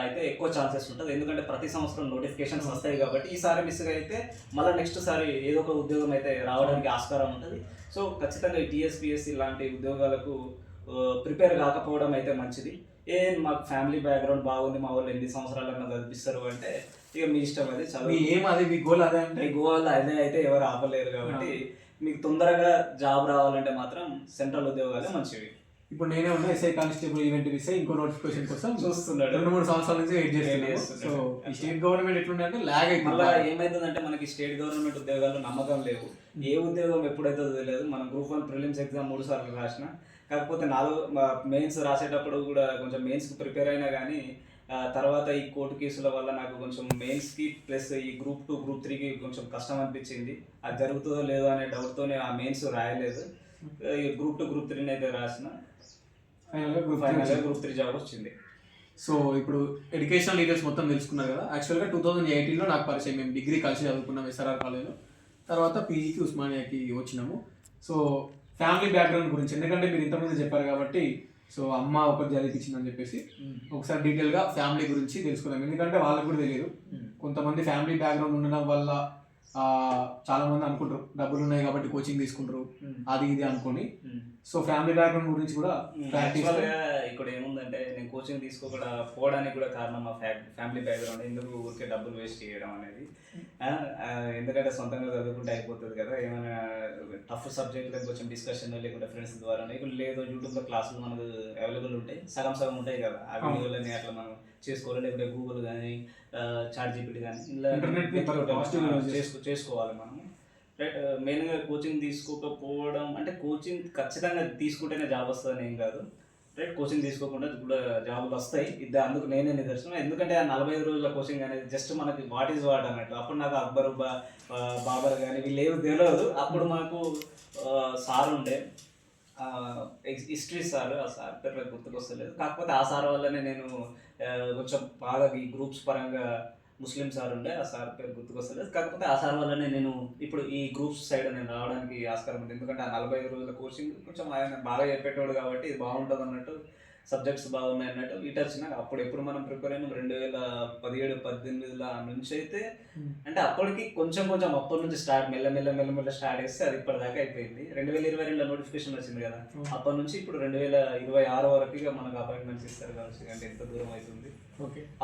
అయితే ఎక్కువ ఛాన్సెస్ ఉంటుంది. ఎందుకంటే ప్రతి సంవత్సరం నోటిఫికేషన్స్ వస్తాయి కాబట్టి ఈసారి మిస్గా అయితే మళ్ళీ నెక్స్ట్ సారి ఏదో ఒక ఉద్యోగం అయితే రావడానికి ఆస్కారం ఉంటుంది. సో ఖచ్చితంగా ఈ TSPSC లాంటి ఉద్యోగాలకు ప్రిపేర్ కాకపోవడం అయితే మంచిది. మాకు ఫ్యామిలీ బ్యాక్గ్రౌండ్ బాగుంది, మా వాళ్ళు 8 సంవత్సరాలన్నా చదివిస్తారు అంటే ఇక మీ ఇష్టం. అది చదువు మీ గోల్ అదే అంటే గోల్ అదే అయితే ఎవరు ఆపలేరు. కాబట్టి మీకు తొందరగా జాబ్ రావాలంటే మాత్రం సెంట్రల్ ఉద్యోగాలే మంచివి. ఇప్పుడు నేనే ఉన్నా SI కానిస్టేబుల్ ఈవెంట్ ఇస్తే ఇంకో నోటిఫికేషన్ కోసం చూస్తున్నాడు. 2-3 సంవత్సరాల నుంచి వెయిట్ చేస్తున్నాను. సో ఈ స్టేట్ గవర్నమెంట్ ఎట్లుంటే ల్యాగ్ అయితే మళ్ళీ ఏమైతుందంటే మనకి స్టేట్ గవర్నమెంట్ ఉద్యోగాలు నమ్మకం లేవు. ఏ ఉద్యోగం ఎప్పుడైతే తెలియదు. మనం గ్రూప్ 1 ప్రిలిమ్స్ ఎగ్జామ్ 3 సార్లు రాసిన. కాకపోతే మెయిన్స్ రాసేటప్పుడు కూడా కొంచెం మెయిన్స్కి ప్రిపేర్ అయినా కానీ తర్వాత ఈ కోర్టు కేసుల వల్ల నాకు కొంచెం మెయిన్స్కి ప్లస్ ఈ గ్రూప్ 2 గ్రూప్ 3కి కొంచెం కష్టం అనిపించింది. అది జరుగుతుందో లేదో అనే డౌట్తోనే ఆ మెయిన్స్ రాయలేదు. ఈ గ్రూప్ 2 గ్రూప్ 3 అయితే రాసిన. ఫైనల్గా గ్రూప్ 3 జాబ్ వచ్చింది. సో ఇప్పుడు ఎడ్యుకేషనల్ డీటెయిల్స్ మొత్తం తెలుసుకున్నారు కదా. యాక్చువల్గా 2018లో నాకు పరిచయం, మేము డిగ్రీ కలిసి చదువుకున్నాం SRR కాలేజ్లో. తర్వాత పీజీకి ఉస్మానియాకి వచ్చినాము. సో ఫ్యామిలీ బ్యాక్గ్రౌండ్ గురించి, ఎందుకంటే మీరు ఇంతకుముందు చెప్పారు కాబట్టి సో అమ్మ ఒకటి చదివించిందని చెప్పేసి ఒకసారి డీటెయిల్గా ఫ్యామిలీ గురించి తెలుసుకుందాం. ఎందుకంటే వాళ్ళకి కూడా తెలియదు. కొంతమంది ఫ్యామిలీ బ్యాక్గ్రౌండ్ ఉండడం వల్ల చాలా మంది అనుకుంటారు డబ్బులు ఉన్నాయి కాబట్టి కోచింగ్ తీసుకుంటారు అది ఇది అనుకొని. సో ఫ్యామిలీ బ్యాక్గ్రౌండ్ గురించి కూడా ఇక్కడ ఏముందంటే నేను కోచింగ్ పోవడానికి కూడా కారణం మా ఫ్యామిలీ బ్యాక్గ్రౌండ్. ఎందుకు ఊరికే డబ్బులు వేస్ట్ చేయడం అనేది. ఎందుకంటే సొంతంగా చదువుకుంటే అయిపోతుంది కదా. ఏమైనా టఫ్ సబ్జెక్ట్ కొంచెం డిస్కషన్ లేకుంటే ఫ్రెండ్స్ ద్వారా లేదు యూట్యూబ్లో క్లాసులు మనకు అవైలబుల్ ఉంటాయి, సగం ఉంటాయి కదా. ఆ వీడియోలని అట్లా మనం చేసుకోవాలి. లేకుంటే గూగుల్ కానీ ChatGPT కానీ ఇలా చేసుకోవాలి మనము. రైట్. మెయిన్గా కోచింగ్ తీసుకోకపోవడం అంటే కోచింగ్ ఖచ్చితంగా తీసుకుంటేనే జాబ్ వస్తుందని ఏం కాదు. రైట్. కోచింగ్ తీసుకోకుండా కూడా జాబులు వస్తాయి. ఇది అందుకు నేనే నిదర్శనం. ఎందుకంటే ఆ 45 రోజుల కోచింగ్ అనేది జస్ట్ మనకి వాట్ ఈజ్ వాట్ అన్నట్టు. అప్పుడు నాకు అక్బర్ బాబర్ కానీ వీళ్ళు ఏమి తెలియదు. అప్పుడు మాకు సార్ ఉండే హిస్టరీ సార్, ఆ సార్ పేరు నాకు గుర్తుకొస్తలేదు. కాకపోతే ఆ సార్ వల్లనే నేను కొంచెం బాగా ఈ గ్రూప్స్ పరంగా ముస్లిం సార్ ఉండే, ఆ సార్ పేరు గుర్తుకొస్తలేదు. కాకపోతే ఆ సార్ వల్లనే నేను ఇప్పుడు ఈ గ్రూప్స్ సైడ్ నేను రావడానికి ఆస్కారం ఉంది. ఎందుకంటే ఆ 45 రోజుల కోచింగ్ కొంచెం ఆయన బాగా చెప్పేటోడు కాబట్టి ఇది బాగుంటుంది అన్నట్టు, సబ్జెక్ట్స్ బాగున్నాయి అన్నట్టు ఇటు వచ్చిన. అప్పుడు ఎప్పుడు మనం ప్రిపేర్ అయినా 2017-18 నుంచి అయితే అంటే అప్పటికి కొంచెం అప్పటి నుంచి స్టార్ట్ మెల్ల స్టార్ట్ చేస్తే అది ఇప్పటిదాకా అయిపోయింది. 2022లో నోటిఫికేషన్ వచ్చింది కదా, అప్పటి నుంచి ఇప్పుడు 2026 వరకు ఇక మనకు అపాయింట్మెంట్స్ ఇస్తారు కావచ్చు. అంటే ఎంత దూరం అవుతుంది.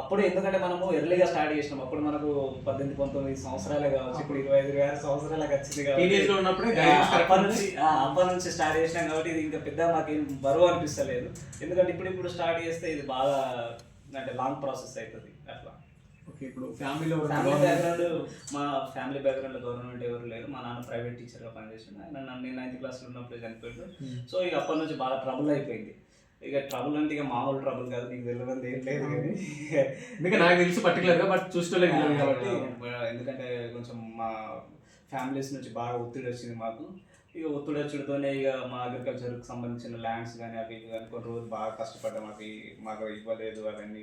అప్పుడు ఎందుకంటే మనము ఎర్లీగా స్టార్ట్ చేసినాం. అప్పుడు మనకు 18-19 సంవత్సరాలే కావచ్చు. ఇప్పుడు 25-26 సంవత్సరాలకు వచ్చింది కాబట్టి అప్పటి నుంచి స్టార్ట్ చేసినాం కాబట్టి ఇది ఇంకా పెద్ద మాకేం బరువు అనిపిస్తలేదు. ఎందుకంటే ఇప్పుడు స్టార్ట్ చేస్తే ఇది బాగా అంటే లాంగ్ ప్రాసెస్ అవుతుంది అట్లా. ఇప్పుడు ఫ్యామిలీ బ్యాక్గ్రౌండ్, మా ఫ్యామిలీ బ్యాక్గ్రౌండ్ గవర్నమెంట్ ఎవరు లేరు. మా నాన్న ప్రైవేట్ టీచర్గా పనిచేసిండు. ఆయన నేను 9th క్లాస్లో ఉన్నప్పుడు చనిపోయాడు. సో ఇక అప్పటి నుంచి బాగా ట్రబుల్ అయిపోయింది. ఇక ట్రబుల్ అంటే ఇక మామూలు ట్రబుల్ కాదు, నీకు తెలియదు ఏం లేదు కానీ ఎందుకంటే నాకు తెలుసు పర్టికులర్గా, బట్ చూసుకోలేదు కాబట్టి. ఎందుకంటే కొంచెం మా ఫ్యామిలీస్ నుంచి బాగా ఒత్తిడి వచ్చింది మాకు. ఇక ఒత్తిడి వచ్చుడితోనే ఇక మా అగ్రికల్చర్కి సంబంధించిన ల్యాండ్స్ కానీ అవి కానీ కొన్ని రోజులు బాగా కష్టపడ్డాం. మాకు ఇవ్వలేదు అవన్నీ.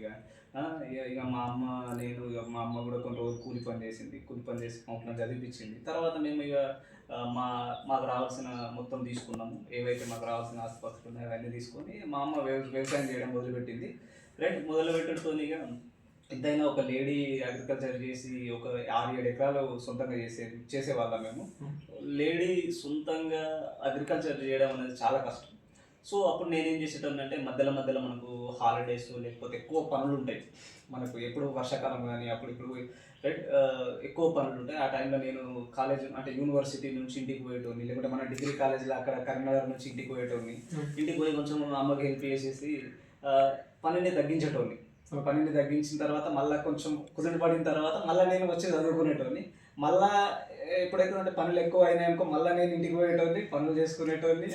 ఇక మా అమ్మ నేను మా అమ్మ కూడా కొన్ని రోజులు కూలి పని చేసి మమ్మల్ని చదివించింది. తర్వాత మేము ఇక మాకు రావాల్సిన మొత్తం తీసుకున్నాము. ఏవైతే మాకు రావాల్సిన ఆస్తిపాస్తులు ఉన్నాయో అవన్నీ తీసుకొని మా అమ్మ వ్యవసాయం చేయడం మొదలుపెట్టింది. రైట్. మొదలుపెట్టడంతో ఇక ఎంతైనా ఒక లేడీ అగ్రికల్చర్ చేసి ఒక 6-7 ఎకరాలు సొంతంగా చేసేవాళ్ళం మేము. లేడీ సొంతంగా అగ్రికల్చర్ చేయడం అనేది చాలా కష్టం. సో అప్పుడు నేనేం చేసేటంటే మధ్యలో మనకు హాలిడేస్ లేకపోతే ఎక్కువ పనులు ఉంటాయి మనకు. ఎప్పుడు వర్షాకాలం కానీ ఇప్పుడు రైట్ ఎక్కువ పనులు ఉంటాయి. ఆ టైంలో నేను కాలేజ్ అంటే యూనివర్సిటీ నుంచి ఇంటికి పోయేటోని, లేకుంటే మన డిగ్రీ కాలేజీలో అక్కడ కరీంనగర్ నుంచి ఇంటికి పోయేటోని. ఇంటికి పోయి కొంచెం అమ్మకి హెల్ప్ చేసేసి పనిని తగ్గించేటోని. పనిని తగ్గించిన తర్వాత మళ్ళీ కొంచెం కుదిరి పడిన తర్వాత మళ్ళీ నేను వచ్చి చదువుకునేటోని. మళ్ళీ ఎప్పుడైతే అంటే పనులు ఎక్కువ అయినాయనుకో మళ్ళీ నేను ఇంటికి పోయేటోని, పనులు చేసుకునేటోని.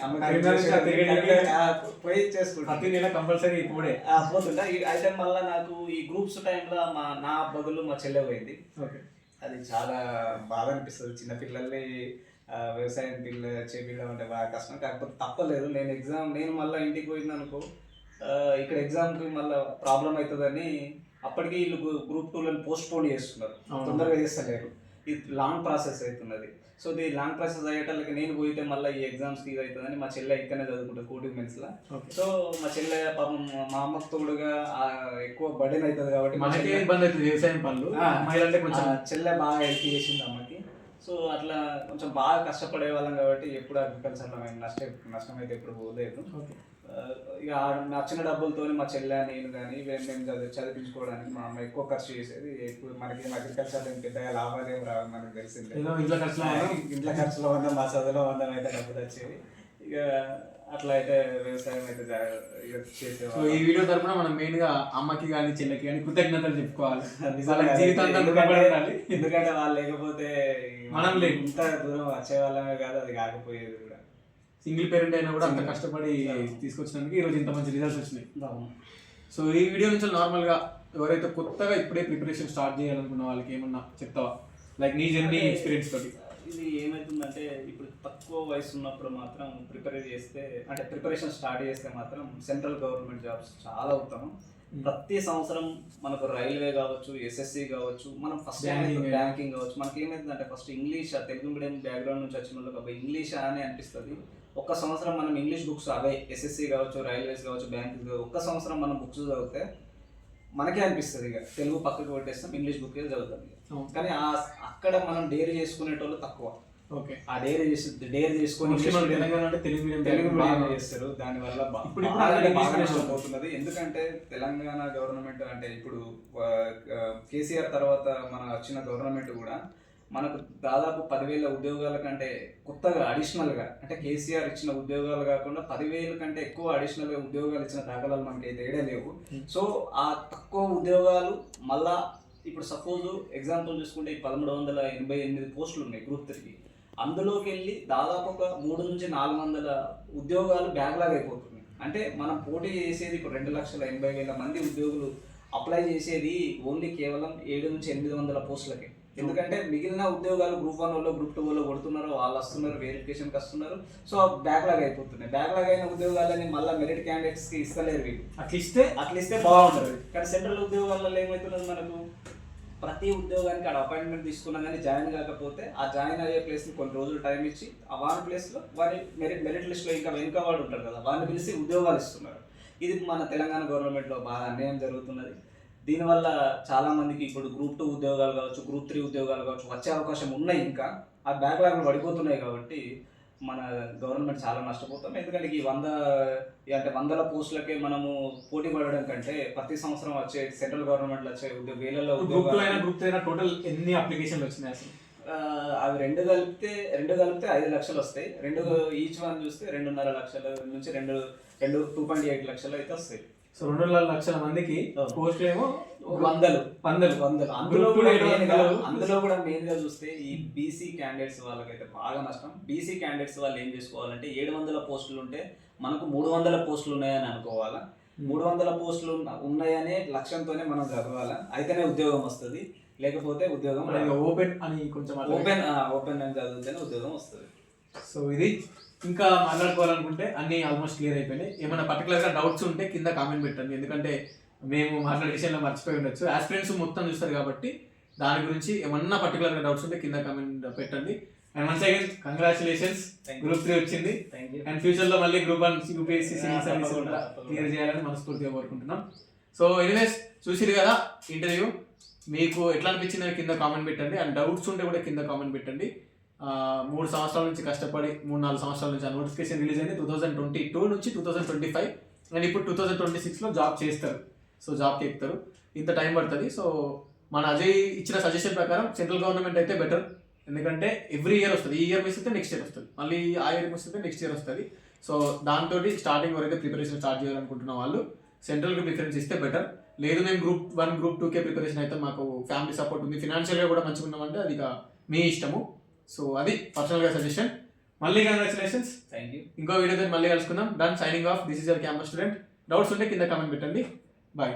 పోయి చేసుకుంటా కంపల్సరీ పోతుంటా. అయితే మళ్ళీ నాకు ఈ గ్రూప్స్ టైంలో నా బదులు మా చెల్లె పోయింది. అది చాలా బాధ అనిపిస్తుంది. చిన్నపిల్లల్ని వ్యవసాయం చేపిల్లడం అంటే బాగా కష్టం. కాకపోతే తప్పలేదు. నేను మళ్ళీ ఇంటికి పోయింది అనుకో, ఇక్కడ ఎగ్జామ్కి మళ్ళీ ప్రాబ్లం అవుతుందని అప్పటికి వీళ్ళు Group 2 పోస్ట్ పోన్ చేస్తున్నారు, తొందరగా చేస్తలేరు. ఇది లాంగ్ ప్రాసెస్ అవుతున్నది. సో ఇది లాంగ్ ప్రాసెస్ అయ్యేటల్లకి నేను పోయితే మళ్ళీ ఈ ఎగ్జామ్స్కి ఇది అవుతుందని మా చెల్లె ఇక్కడనే చదువుకుంటుంది కోటింగ్ మెన్స్లో. సో మా చెల్లె పాపం మా అమ్మకు తోడుగా ఎక్కువ బర్డెన్ అవుతుంది కాబట్టి మనకే ఇబ్బంది అవుతుంది వ్యవసాయం పనులు. చెల్లె బాగా హెల్ప్ చేసింది అమ్మకి. సో అట్లా కొంచెం బాగా కష్టపడే వాళ్ళం కాబట్టి ఎప్పుడు అగ్రికల్చర్లో నష్టం అయితే ఎప్పుడు పోలేదు. ఇక నచ్చిన డబ్బులతో మా చెల్లె నేను కానీ మేము చదివించుకోవడానికి మా అమ్మ ఎక్కువ ఖర్చు చేసేది. ఇప్పుడు మనకి అగ్రికల్చర్ పెద్దగా లాభాలు ఏమి రావు మనకు తెలిసిందే. ఇంట్లో ఖర్చులో వందం, మా చదువులో వందం అయితే డబ్బులు వచ్చేవి. ఇక అట్లా అయితే వ్యవసాయం అయితే చేసేవాళ్ళు. ఈ వీడియో తరపున మనం మెయిన్ గా అమ్మకి కానీ చెల్లెకి కానీ కృతజ్ఞతలు చెప్పుకోవాలి. ఎందుకంటే వాళ్ళు లేకపోతే మనం ఇంత దూరం వచ్చేవాళ్ళమే కాదు, అది కాకపోయేది కూడా. సింగిల్ పేరెంట్ అయినా కూడా అంత కష్టపడి తీసుకొచ్చినందుకు ఈరోజు ఇంత మంచి రిజల్ట్స్ వచ్చినాయి. సో ఈ వీడియో నుంచి నార్మల్గా ఎవరైతే కొత్తగా ఇప్పుడే ప్రిపరేషన్ స్టార్ట్ చేయాలనుకున్న వాళ్ళకి ఏమన్నా చెప్తావా, లైక్ నీ జర్నీ ఎక్స్పీరియన్స్ తోటి? ఇది ఏమవుతుందంటే ఇప్పుడు తక్కువ వయసు ఉన్నప్పుడు మాత్రం ప్రిపరేషన్ స్టార్ట్ చేస్తే మాత్రం సెంట్రల్ గవర్నమెంట్ జాబ్స్ చాలా ఉత్తమం. ప్రతి సంవత్సరం మనకు రైల్వే కావచ్చు, SSC కావచ్చు, మనం ఫస్ట్ బ్యాంకింగ్ కావచ్చు. మనకి ఏమైందంటే first English Telugu medium background నుంచి వచ్చిన వాళ్ళకి ఇంగ్లీష్ అని అనిపిస్తుంది. ఒక్క సంవత్సరం మనం ఇంగ్లీష్ బుక్స్ అవే SSC కావచ్చు, రైల్వేస్ కావచ్చు, బ్యాంకింగ్ ఒక్క సంవత్సరం మనం బుక్స్ చదివితే మనకే అనిపిస్తుంది ఇక తెలుగు పక్కకు పెట్టేస్తాం, ఇంగ్లీష్ బుక్ చదువుతాం. కానీ అక్కడ మనం డేర్ చేసుకునేటోళ్ళు తక్కువ. ఆ డేర్ చేసుకొని తెలుగు మీడియం చేస్తారు. దానివల్ల పోతున్నది. ఎందుకంటే తెలంగాణ గవర్నమెంట్ అంటే ఇప్పుడు కేసీఆర్ తర్వాత మన వచ్చిన గవర్నమెంట్ కూడా మనకు దాదాపు 10,000 ఉద్యోగాల కంటే కొత్తగా అడిషనల్గా అంటే కేసీఆర్ ఇచ్చిన ఉద్యోగాలు కాకుండా 10,000 కంటే ఎక్కువ అడిషనల్గా ఉద్యోగాలు ఇచ్చిన దాఖలాలు మనకి అయితే ఏడే లేవు. సో ఆ తక్కువ ఉద్యోగాలు మళ్ళా ఇప్పుడు సపోజ్ ఎగ్జాంపుల్ చూసుకుంటే 1,388 పోస్టులు ఉన్నాయి Group 3కి. అందులోకి వెళ్ళి దాదాపు ఒక 300-400 ఉద్యోగాలు బ్యాక్లాగ్ అయిపోతున్నాయి. అంటే మనం పోటీ చేసేది ఇప్పుడు 2,80,000 మంది ఉద్యోగులు అప్లై చేసేది ఓన్లీ కేవలం 700-800 పోస్టులకి. ఎందుకంటే మిగిలిన ఉద్యోగాలు గ్రూప్ 1 వాళ్ళు గ్రూప్ 2 వాళ్ళు కొడుతున్నారు, వాళ్ళు వస్తున్నారు, వెరిఫికేషన్కి వస్తున్నారు. సో బ్యాక్లాగ్ అయిపోతున్నాయి. బ్యాక్లాగ్ అయిన ఉద్యోగాలని మళ్ళీ మెరిట్ క్యాండిడేట్స్కి ఇస్తలేరు వీళ్ళు. అట్లిస్తే బాగుంటుంది. కానీ సెంట్రల్ ఉద్యోగాలలో ఏమవుతున్నది, మనకు ప్రతి ఉద్యోగానికి ఆడ అపాయింట్మెంట్ తీసుకున్నా కానీ జాయిన్ కాకపోతే ఆ జాయిన్ అయ్యే ప్లేస్ని కొన్ని రోజులు టైం ఇచ్చి ఆ వారి ప్లేస్లో వారి మెరిట్ లిస్ట్లో ఇంకా వెనుక వాడు ఉంటారు కదా, వారిని పిలిచి ఉద్యోగాలు ఇస్తున్నారు. ఇది మన తెలంగాణ గవర్నమెంట్లో బాగా అన్యాయం జరుగుతున్నది. దీనివల్ల చాలామందికి ఇప్పుడు గ్రూప్ 2 ఉద్యోగాలు కావచ్చు, గ్రూప్ 3 ఉద్యోగాలు కావచ్చు వచ్చే అవకాశం ఉన్నాయి. ఇంకా ఆ బ్యాక్లాగ్లు పడిపోతున్నాయి. కాబట్టి మన గవర్నమెంట్ చాలా నష్టపోతాం. ఎందుకంటే ఈ 100 పోస్టులకే మనము పోటీ పడడం కంటే ప్రతి సంవత్సరం వచ్చే సెంట్రల్ గవర్నమెంట్లో వచ్చే వేలలో ఉద్యోగాలు టోటల్ ఎన్ని అప్లికేషన్లు వచ్చినాయి అసలు? అవి రెండు కలిపితే 5 లక్షలు వస్తాయి. ఈచ్ వన్ చూస్తే 2.5 లక్షల నుంచి 2.8 లక్షలు అయితే వస్తాయి. సో 2.5 లక్షల మందికి పోస్టులు ఏమో వందలు. అందులో కూడా మెయిన్ గా చూస్తే ఈ బీసీ క్యాండిడేట్స్ వాళ్ళకైతే బాగా నష్టం. బీసీ క్యాండిడేట్స్ వాళ్ళు ఏం చేసుకోవాలంటే 700 పోస్టులు ఉంటే మనకు 300 పోస్టులు ఉన్నాయని అనుకోవాలా. 300 పోస్టులు ఉన్నాయనే లక్ష్యంతోనే మనం చదవాలా. అయితేనే ఉద్యోగం వస్తుంది, లేకపోతే ఉద్యోగం ఓపెన్ అని కొంచెం ఓపెన్ అని చదివితేనే ఉద్యోగం వస్తుంది. సో ఇది ఇంకా మాట్లాడుకోవాలనుకుంటే అన్ని ఆల్మోస్ట్ క్లియర్ అయిపోయినాయి. ఏమైనా పర్టికులర్గా డౌట్స్ ఉంటే కింద కామెంట్ పెట్టండి. ఎందుకంటే మేము మాట్లాడే విషయంలో మర్చిపోయి ఉండొచ్చు. ఆస్పిరెంట్స్ మొత్తం చూస్తారు కాబట్టి దాని గురించి ఏమన్నా పర్టికులర్గా డౌట్స్ ఉంటే కింద కామెంట్ పెట్టండి. And once again congratulations, group 3 వచ్చింది. అండ్ ఫ్యూచర్లో మళ్ళీ గ్రూప్ 1 యూపీఎస్సీ సివిల్ సర్వీస్ కూడా క్లియర్ చేయాలని మనస్ఫూర్తిగా కోరుకుంటున్నాం. సో ఎనీవేస్ చూసిరు కదా ఇంటర్వ్యూ, మీకు ఎట్లా అనిపించిందని కింద కామెంట్ పెట్టండి. అండ్ డౌట్స్ ఉంటే కూడా కింద కామెంట్ పెట్టండి. 3 సంవత్సరాల నుంచి కష్టపడి 3-4 సంవత్సరాల నుంచి ఆ నోటిఫికేషన్ రిలీజ్ అయింది 2022 నుంచి 2025. అండ్ ఇప్పుడు 2026లో జాబ్ చేస్తారు. సో జాబ్కి ఎక్కుతారు, ఇంత టైం పడుతుంది. సో మన అజయ్ ఇచ్చిన సజెషన్ ప్రకారం సెంట్రల్ గవర్నమెంట్ అయితే బెటర్. ఎందుకంటే ఎవ్రీ ఇయర్ వస్తుంది. ఈ ఇయర్ మిస్ అయితే నెక్స్ట్ ఇయర్ వస్తుంది, మళ్ళీ ఆ ఇయర్ మిస్ అయితే నెక్స్ట్ ఇయర్ వస్తుంది. సో దాంతో స్టార్టింగ్ వరకు ప్రిపరేషన్ స్టార్ట్ చేయాలనుకుంటున్న వాళ్ళు సెంట్రల్కి ప్రిఫరెన్స్ ఇస్తే బెటర్. లేదు మేము గ్రూప్ 1 గ్రూప్ 2కే ప్రిపరేషన్ అయితే మాకు ఫ్యామిలీ సపోర్ట్ ఉంది, ఫినాన్షియల్గా కూడా మంచిగా ఉన్నామంటే అది మీ ఇష్టము. సో అది పర్సనల్గా సజెషన్. మళ్ళీ కంగ్రాచులేషన్స్, థ్యాంక్ యూ. ఇంకో వీడియోతో మళ్ళీ కలుసుకుందాం. Done, signing off. This is your campus student. Doubts ఉంటే కింద కామెంట్ పెట్టండి. బాయ్.